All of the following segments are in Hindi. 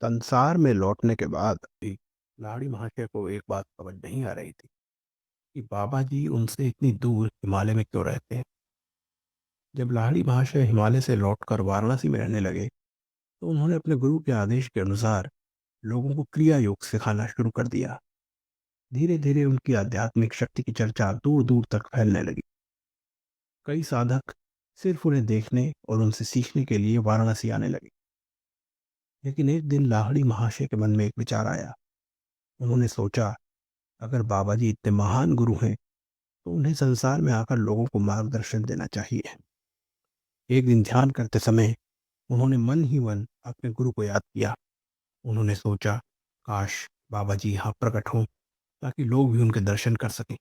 संसार में लौटने के बाद भी लाड़ी महाशय को एक बात समझ नहीं आ रही थी कि बाबा जी उनसे इतनी दूर हिमालय में क्यों रहते हैं। जब लाड़ी महाशय हिमालय से लौटकर वाराणसी में रहने लगे तो उन्होंने अपने गुरु के आदेश के अनुसार लोगों को क्रिया योग सिखाना शुरू कर दिया। धीरे धीरे उनकी आध्यात्मिक शक्ति की चर्चा दूर दूर तक फैलने लगी। कई साधक सिर्फ उन्हें देखने और उनसे सीखने के लिए वाराणसी आने लगे। लेकिन एक दिन लाहड़ी महाशय के मन में एक विचार आया। उन्होंने सोचा, अगर बाबा जी इतने महान गुरु हैं तो उन्हें संसार में आकर लोगों को मार्गदर्शन देना चाहिए। एक दिन ध्यान करते समय उन्होंने मन ही मन अपने गुरु को याद किया। उन्होंने सोचा, काश बाबा जी यहाँ प्रकट हों ताकि लोग भी उनके दर्शन कर सकें।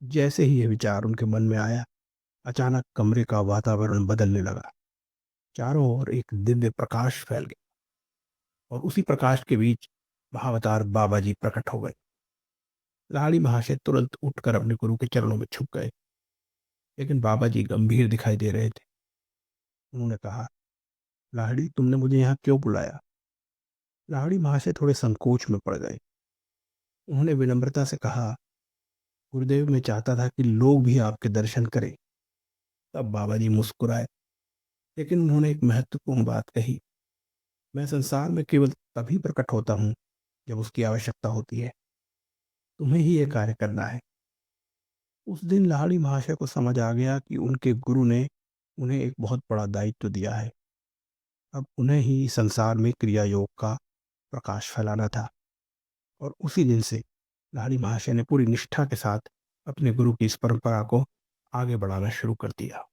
जैसे ही यह विचार उनके मन में आया, अचानक कमरे का वातावरण बदलने लगा। चारों ओर एक दिव्य प्रकाश फैल गया और उसी प्रकाश के बीच महाअवतार बाबा जी प्रकट हो गए। लाड़ी महाशय तुरंत उठकर अपने गुरु के चरणों में झुक गए, लेकिन बाबा जी गंभीर दिखाई दे रहे थे। उन्होंने कहा, लाहड़ी, तुमने मुझे यहाँ क्यों बुलाया? लाहड़ी महाशय थोड़े संकोच में पड़ गए। उन्होंने विनम्रता से कहा, गुरुदेव, मैं चाहता था कि लोग भी आपके दर्शन करें। तब बाबा जी मुस्कुराए, लेकिन उन्होंने एक महत्वपूर्ण बात कही, मैं संसार में केवल तभी प्रकट होता हूँ जब उसकी आवश्यकता होती है। तुम्हें ही ये कार्य करना है। उस दिन लाहड़ी महाशय को समझ आ गया कि उनके गुरु ने उन्हें एक बहुत बड़ा दायित्व दिया है। अब उन्हें ही संसार में क्रिया योग का प्रकाश फैलाना था। और उसी दिन से लाहिड़ी महाशय ने पूरी निष्ठा के साथ अपने गुरु की इस परंपरा को आगे बढ़ाना शुरू कर दिया।